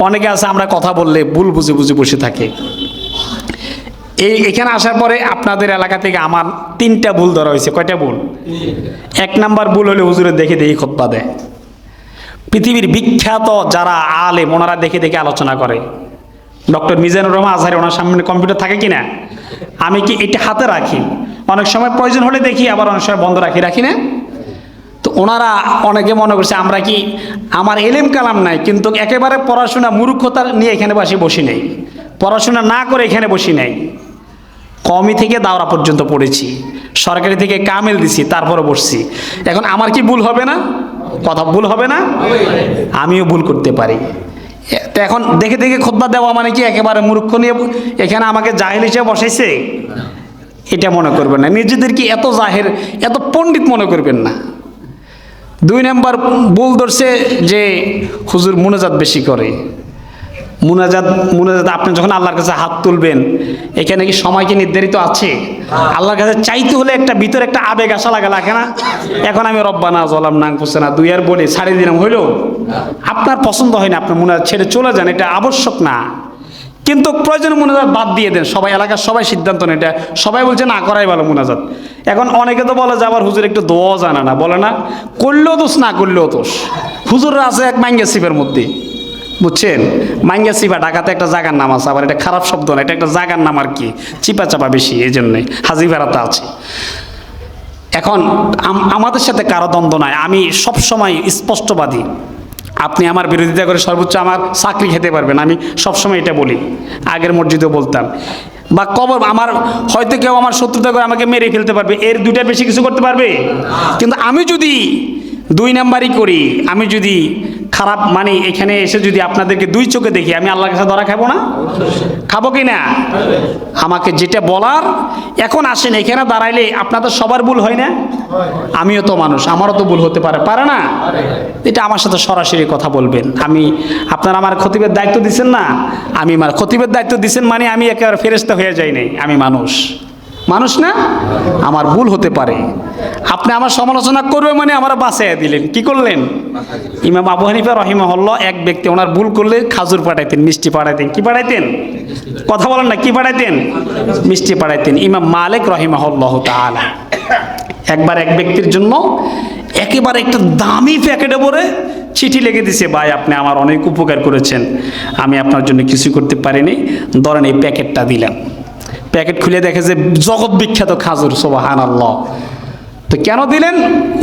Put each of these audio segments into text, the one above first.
অনেকে আছে আমরা কথা বললে ভুল বুঝে বুঝে বসে থাকে। এখানে আসার পরে আপনাদের এলাকা থেকে আমার 3টা ভুল ধরা হয়েছে। কয়টা ভুল? 1 নাম্বার ভুল হলে হুজুরে দেখে দেখে খুতবা দেয়। পৃথিবীর বিখ্যাত যারা আলেম ওনারা দেখে দেখে আলোচনা করে। ডক্টর মিজানুর রহমান আজহারি, ওনার সামনে কম্পিউটার থাকে কিনা? আমি কি এটা হাতে রাখি, অনেক সময় প্রয়োজন হলে দেখি, আবার অনেক সময় বন্ধ রাখি না? তো ওনারা অনেকে মনে করছে আমরা কি, আমার এলেম কালাম নাই কিন্তু একেবারে পড়াশোনা মূর্খতা নিয়ে এখানে বসি নেই, পড়াশোনা না করে এখানে বসি নাই। কওমি থেকে দাওরা পর্যন্ত পড়েছি, সরকারি থেকে কামেল দিছি, তারপরে বসছি। এখন আমার কি ভুল হবে না? কথা ভুল হবে না? আমিও ভুল করতে পারি। তো এখন দেখে দেখে খুতবা দেওয়া মানে কি একেবারে মূর্খ নিয়ে এখানে আমাকে জাহেল হিসেবে বসাইছে? এটা মনে করবেন না, নিজেদের কি এত জাহের, এত পণ্ডিত মনে করবেন না। 2 নাম্বার ভুল ধরছে যে হুজুর মুনাজাত বেশি করে। মুনাজাত আপনি যখন আল্লাহর কাছে হাত তুলবেন, এখানে কি সময় কি নির্ধারিত আছে? আল্লাহর কাছে চাইতে হলে একটা ভিতরে একটা আবেগ আসা লাগে না? এখন আমি রব্বানা যালামনা আনফুসানা 2 আর বলে ছাড়িয়ে দিলাম, হইলো? আপনার পছন্দ হয় না, আপনি মুনাজাত ছেড়ে চলে যান, এটা আবশ্যক না। কিন্তু প্রয়োজনে মুনাজাত বাদ দিয়ে দেন। সবাই, এলাকার সবাই সিদ্ধান্ত নেন, এটা সবাই বলছে না করাই ভালো মুনাজাত। এখন অনেকে তো বলে যে আবার হুজুর একটু দোয়া জানা না, বলে না, করলেও দোষ না করলেও দোষ। হুজুররা আছে এক মাইঙ্গা সিপের মধ্যে, বুঝছেন? মাইঙ্গা চিপা ঢাকাতে একটা জায়গার নাম আছে, আবার এটা খারাপ শব্দ না, এটা একটা জায়গার নাম আর কি, চিপা চাপা বেশি, এই জন্যে হাজিবেড়াতে আছে। এখন আমাদের সাথে কারো দ্বন্দ্ব নাই, আমি সবসময় স্পষ্টবাদী। আপনি আমার বিরোধিতা করে সর্বোচ্চ আমার চাকরি খেতে পারবেন, আমি সবসময় এটা বলি। আগের মসজিদেও বলতাম। বা কবর, আমার হয়তো কেউ আমার শত্রুতা করে আমাকে মেরে ফেলতে পারবে, এর 2টার বেশি কিছু করতে পারবে? কিন্তু আমি যদি 2 নাম্বারই করি, আমি যদি খারাপ মানে এখানে এসে যদি আপনাদেরকে 2 চোখে দেখি, আমি আল্লাহর কাছে ধরা খাবো না? খাবো কি না? আমাকে যেটা বলার, এখন আসেন এখানে দাঁড়াইলে আপনাদের সবার ভুল হয় না? আমিও তো মানুষ, আমারও তো ভুল হতে পারে না? এটা আমার সাথে সরাসরি কথা বলবেন। আপনারা আমার খতিবের দায়িত্ব দিচ্ছেন না, আমি আমার খতিবের দায়িত্ব দিচ্ছেন মানে আমি একেবারে ফেরেশতা হয়ে যাই নাই। আমি মানুষ না, আমার ভুল হতে পারে। আপনি আমার সমালোচনা করবে মানে আমার বাঁচাইয়া দিলেন, কি করলেন? ইমাম আবু হানিফা রাহিমাহুল্লাহ, এক ব্যক্তি ওনার ভুল করলে খাজুর পাঠাইতেন, মিষ্টি পাঠাইতেন। কি পাঠাইতেন? কথা বলেন না, কি পাঠাইতেন? মিষ্টি পাঠাইতেন। ইমাম মালিক রাহিমাহুল্লাহ তাআলা একবার এক ব্যক্তির জন্য একেবারে একটা দামি প্যাকেটে ভরে চিঠি লিখে দিছে, ভাই আপনি আমার অনেক উপকার করেছেন, আমি আপনার জন্য কিছু করতে পারিনি, ধরেন এই প্যাকেটটা দিলাম। প্যাকেট খুলে দেখে যে জগৎ বিখ্যাত খাজুর, সুবহানাল্লাহ। তো কেন দিলেন?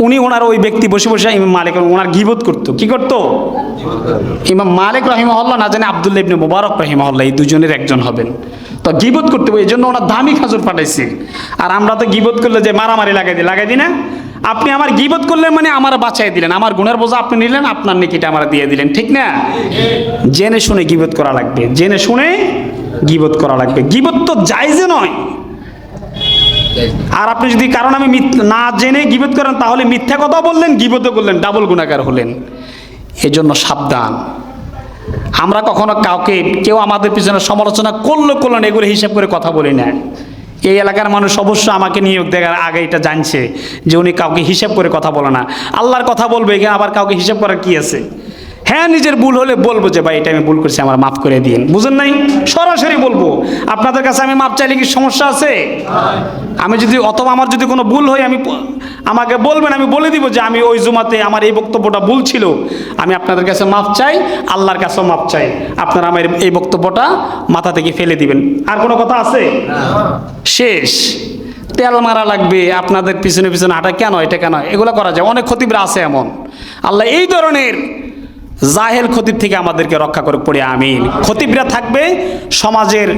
উনি ওনার ওই ব্যক্তি বসে বসে ইমাম মালিক ওনার গীবত করতো। কি করতো? ইমাম মালিক রাহিমাহুল্লাহ না জানে আব্দুল্লাহ ইবনে মুবারক রাহিমাহুল্লাহ, এই 2 জনের একজন হবেন। তো গীবত করতে হবে, এই জন্য ওনার দামি খাজুর পাঠাইছে। আর আমরা তো গীবত করলে যে মারামারি লাগাই দিই না? আপনি আমার গীবত করলেন মানে আমার বাঁচাই দিলেন, আমার গুনার বোঝা আপনি নিলেন, আপনার নেকিটা আমার দিয়ে দিলেন, ঠিক না? জেনে শুনে গীবত করা লাগবে, জেনে শুনে গীবত করা লাগবে। গীবত তো জায়েজ নয়। আর আপনি যদি, কারণ আমি না জেনে গীবত করেন, তাহলে মিথ্যা কথা বললেন, গীবতও করলেন, ডাবল গুনাহগার হলেন। এজন্য সাবধান। আমরা কখনো কাউকে, কেউ আমাদের পিছনে সমালোচনা করলেন, এগুলো হিসাব করে কথা বলি না। এই এলাকার মানুষ অবশ্য আমাকে নিয়োগ দেওয়ার আগে এটা জানছে যে উনি কাউকে হিসাব করে কথা বলে না, আল্লাহর কথা বলবে, এখানে আবার কাউকে হিসাব করার কি আছে? হ্যাঁ, নিজের ভুল হলে বলবো যে ভাই এটা আমি ভুল করছি, আমার মাফ করে দিন, বুঝেন নাই? সরাসরি বলবো। আপনাদের কাছে আমি মাফ চাইলে কি সমস্যা আছে? আমি যদি, অথবা আমার যদি কোনো ভুল হয়, আমাকে বলবেন, আমি বলে দিব যে আমি ওই জুমাতে আমার এই বক্তব্যটা ভুল ছিল, আমি আপনাদের কাছে মাফ চাই, আল্লাহর কাছেও মাফ চাই, আপনারা আমার এই বক্তব্যটা মাথা থেকে ফেলে দিবেন। আর কোনো কথা আছে? শেষ। তেল মারা লাগবে, আপনাদের পিছনে পিছনে হাঁটা কেন, এটা কেন, এগুলো করা যায়। অনেক খতিবরা আছে এমন। আল্লাহ এই ধরনের জাহেল খতিব থেকে আমাদেরকে রক্ষা করে, পড়ে আমিন। খতিবরা থাকবে সমাজের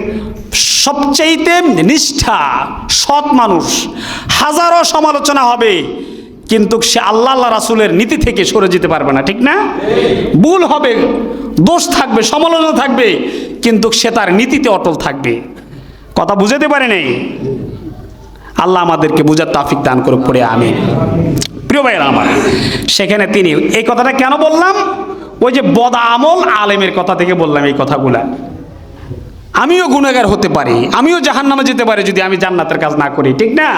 সবচাইতে নিষ্ঠা সৎ মানুষ, হাজারো সমালোচনা হবে কিন্তু সে আল্লাহ রাসূলের নীতি থেকে সরে যেতে পারবে না, ঠিক না? ভুল হবে, দোষ থাকবে, সমালোচনা থাকবে, কিন্তু সে তার নীতিতে অটল থাকবে। কথা বুঝাতে পারে নাই? আল্লাহ আমাদেরকে বুঝার তৌফিক দান করুক, পড়ে আমিন। প্রিয় ভাইয়েরা আমার, সেখানে তিনি এই কথাটা কেন বললাম? ওই যে বদ আমল আলেমের কথা থেকে বললাম এই কথাগুলা। আমিও গুনাহগার হতে পারি, আমিও জাহান্নামে যেতে পারি যদি আমি জান্নাতের কাজ না করি, ঠিক না?